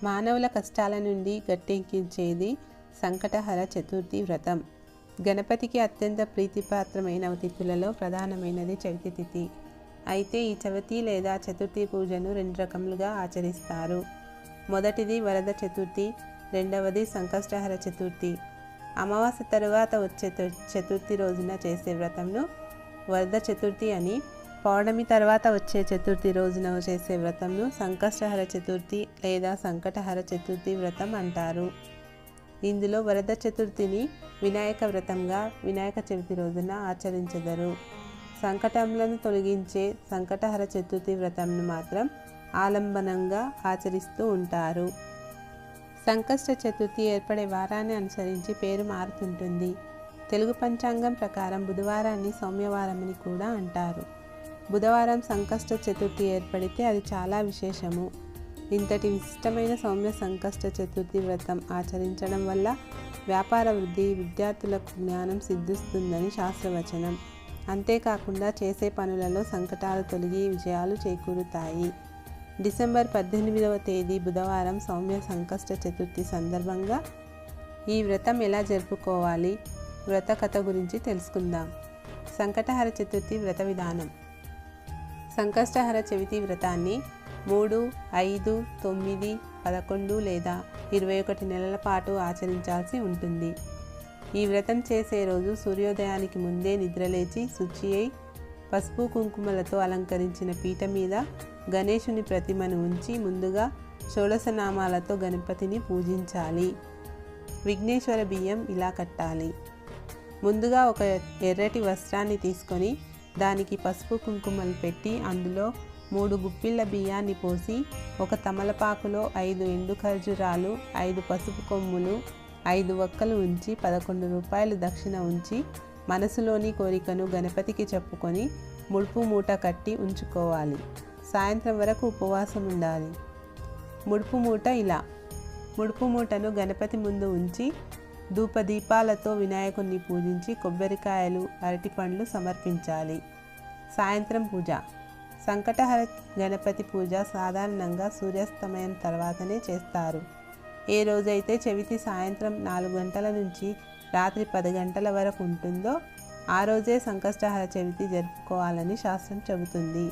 మానవుల కష్టాల నుండి గట్టెక్కించేది సంకటహర చతుర్థి వ్రతం. గణపతికి అత్యంత ప్రీతిపాత్రమైన తిథులలో ప్రధానమైనది చవితి తిథి. అయితే ఈ చవితి లేదా చతుర్థి పూజను రెండు రకములుగా ఆచరిస్తారు. మొదటిది వరద చతుర్థి, రెండవది సంకష్టహర చతుర్థి. అమావాస్య తరువాత వచ్చే చతుర్థి రోజున చేసే వ్రతంను వరద చతుర్థి అని, పౌర్ణమి తర్వాత వచ్చే చతుర్థి రోజున చేసే వ్రతంను సంకష్టహర చతుర్థి లేదా సంకటహర చతుర్థి వ్రతం అంటారు. ఇందులో వరద చతుర్థిని వినాయక వ్రతంగా వినాయక చవితి రోజున ఆచరించెదరు. సంకటములను తొలగించే సంకటహర చతుర్థి వ్రతంను మాత్రం ఆలంబనంగా ఆచరిస్తూ ఉంటారు. సంకష్ట చతుర్థి ఏర్పడే వారాన్ని అనుసరించి పేరు మారుతుంటుంది. తెలుగు పంచాంగం ప్రకారం బుధవారాన్ని సౌమ్యవారమని కూడా అంటారు. బుధవారం సంకష్ట చతుర్థి ఏర్పడితే అది చాలా విశేషము. ఇంతటి విశిష్టమైన సౌమ్య సంకష్ట చతుర్థి వ్రతం ఆచరించడం వల్ల వ్యాపార వృద్ధి, విద్యార్థులకు జ్ఞానం సిద్ధిస్తుందని శాస్త్రవచనం. అంతేకాకుండా చేసే పనులలో సంకటాలు తొలగి విజయాలు చేకూరుతాయి. డిసెంబర్ 18వ తేదీ బుధవారం సౌమ్య సంకష్ట చతుర్థి సందర్భంగా ఈ వ్రతం ఎలా జరుపుకోవాలి, వ్రత కథ గురించి తెలుసుకుందాం. సంకటహర చతుర్థి వ్రత విధానం. సంకష్టహర చవితి వ్రతాన్ని 3, 5, 9, 11 లేదా 21 నెలల పాటు ఆచరించాల్సి ఉంటుంది. ఈ వ్రతం చేసే రోజు సూర్యోదయానికి ముందే నిద్రలేచి శుచి అయి పసుపు కుంకుమలతో అలంకరించిన పీట మీద గణేశుని ప్రతిమను ఉంచి ముందుగా షోడశనామాలతో గణపతిని పూజించాలి. విఘ్నేశ్వర బియ్యం ఇలా కట్టాలి. ముందుగా ఒక ఎర్రటి వస్త్రాన్ని తీసుకొని దానికి పసుపు కుంకుమలు పెట్టి అందులో 3 గుప్పిళ్ళ బియ్యాన్ని పోసి ఒక తమలపాకులో 5 ఎండు ఖర్జూరాలు, 5 పసుపు కొమ్ములు, 5 వక్కలు ఉంచి 11 రూపాయలు దక్షిణ ఉంచి మనసులోని కోరికను గణపతికి చెప్పుకొని ముడుపు మూట కట్టి ఉంచుకోవాలి. సాయంత్రం వరకు ఉపవాసం ఉండాలి. ముడుపు మూట ఇలా: ముడుపు మూటను గణపతి ముందు ఉంచి ధూపదీపాలతో వినాయకుణ్ణి పూజించి కొబ్బరికాయలు, అరటిపండ్లు సమర్పించాలి. సాయంత్రం పూజ. సంకటహర గణపతి పూజ సాధారణంగా సూర్యాస్తమయం తర్వాతనే చేస్తారు. ఏ రోజైతే చవితి సాయంత్రం 4 గంటల నుంచి రాత్రి 10 గంటల వరకు ఉంటుందో ఆ రోజే సంకష్టహర చవితి జరుపుకోవాలని శాస్త్రం చెబుతుంది.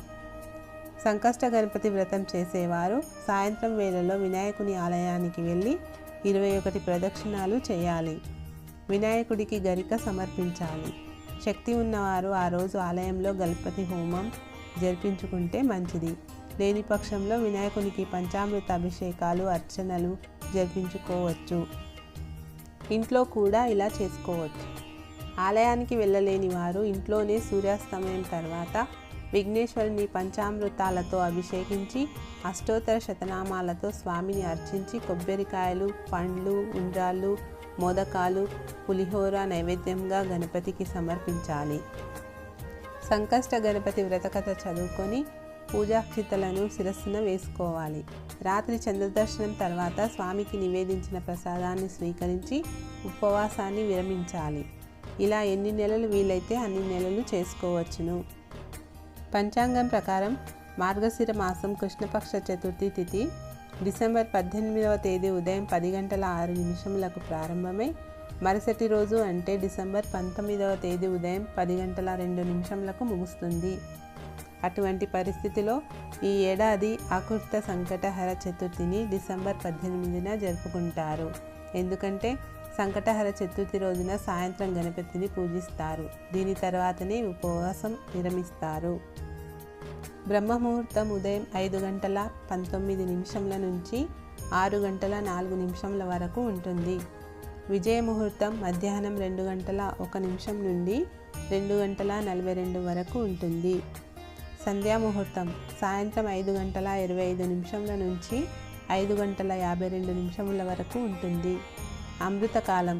సంకష్ట గణపతి వ్రతం చేసేవారు సాయంత్రం వేళలో వినాయకుని ఆలయానికి వెళ్ళి 21 ప్రదక్షిణాలు చేయాలి. వినాయకుడికి గరిక సమర్పించాలి. శక్తి ఉన్నవారు ఆ రోజు ఆలయంలో గణపతి హోమం జరిపించుకుంటే మంచిది. లేని పక్షంలో వినాయకునికి పంచామృత అభిషేకాలు, అర్చనలు జరిపించుకోవచ్చు. ఇంట్లో కూడా ఇలా చేసుకోవచ్చు. ఆలయానికి వెళ్ళలేని వారు ఇంట్లోనే సూర్యాస్తమయం తర్వాత విఘ్నేశ్వరుని పంచామృతాలతో అభిషేకించి అష్టోత్తర శతనామాలతో స్వామిని అర్చించి కొబ్బరికాయలు, పండ్లు, ఉండ్రాళ్ళు, మోదకాలు, పులిహోర నైవేద్యంగా గణపతికి సమర్పించాలి. సంకష్ట గణపతి వ్రతకథ చదువుకొని పూజాక్షితలను శిరస్సున వేసుకోవాలి. రాత్రి చంద్రదర్శనం తర్వాత స్వామికి నివేదించిన ప్రసాదాన్ని స్వీకరించి ఉపవాసాన్ని విరమించాలి. ఇలా ఎన్ని నెలలు వీలైతే అన్ని నెలలు చేసుకోవచ్చును. పంచాంగం ప్రకారం మార్గశిర మాసం కృష్ణపక్ష చతుర్థి తిథి డిసెంబర్ 18వ తేదీ ఉదయం 10 గంటల 6 నిమిషములకు ప్రారంభమై మరుసటి రోజు అంటే డిసెంబర్ 19వ తేదీ ఉదయం 10 గంటల 2 నిమిషములకు ముగుస్తుంది. అటువంటి పరిస్థితిలో ఈ ఏడాది ఆకృత సంకటహర చతుర్థిని డిసెంబర్ 18న జరుపుకుంటారు. ఎందుకంటే సంకటహర చతుర్థి రోజున సాయంత్రం గణపతిని పూజిస్తారు. దీని తర్వాతనే ఉపవాసం విరమిస్తారు. బ్రహ్మముహూర్తం ఉదయం 5 గంటల 19 నిమిషముల నుంచి 6 గంటల 4 నిమిషముల వరకు ఉంటుంది. విజయ ముహూర్తం మధ్యాహ్నం 2 గంటల 1 నిమిషం నుండి 2 గంటల 42 వరకు ఉంటుంది. సంధ్యాముహూర్తం సాయంత్రం 5 గంటల 25 నిమిషముల నుంచి 5 గంటల 52 నిమిషముల వరకు ఉంటుంది. అమృతకాలం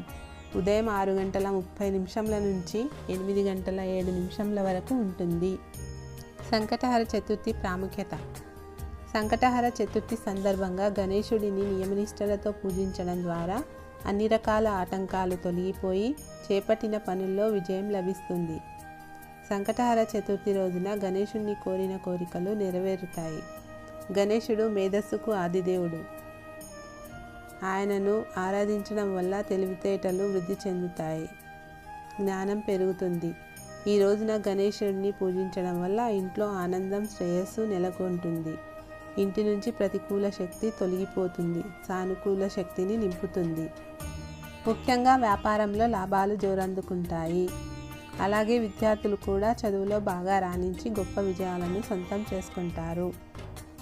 ఉదయం 6 గంటల 30 నిమిషముల నుంచి 8 గంటల 7 నిమిషముల వరకు ఉంటుంది. సంకటహర చతుర్థి ప్రాముఖ్యత. సంకటహర చతుర్థి సందర్భంగా గణేశుడిని నియమనిష్టలతో పూజించడం ద్వారా అన్ని రకాల ఆటంకాలు తొలగిపోయి చేపట్టిన పనుల్లో విజయం లభిస్తుంది. సంకటహర చతుర్థి రోజున గణేశుణ్ణి కోరిన కోరికలు నెరవేరుతాయి. గణేశుడు మేధస్సుకు ఆదిదేవుడు. ఆయనను ఆరాధించడం వల్ల తెలివితేటలు వృద్ధి చెందుతాయి, జ్ఞానం పెరుగుతుంది. ఈ రోజున గణేశుడిని పూజించడం వల్ల ఇంట్లో ఆనందం, శ్రేయస్సు నెలకొంటుంది. ఇంటి నుంచి ప్రతికూల శక్తి తొలగిపోతుంది, సానుకూల శక్తిని నింపుతుంది. ముఖ్యంగా వ్యాపారంలో లాభాలు జోరందుకుంటాయి. అలాగే విద్యార్థులు కూడా చదువులో బాగా రాణించి గొప్ప విజయాలను సొంతం చేసుకుంటారు.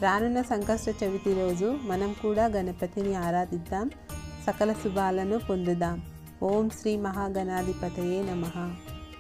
రానున్న సంకష్ట చవితి రోజు మనం కూడా గణపతిని ఆరాధిద్దాం, సకల శుభాలను పొందుదాం. ఓం శ్రీ మహాగణాధిపతయే నమః.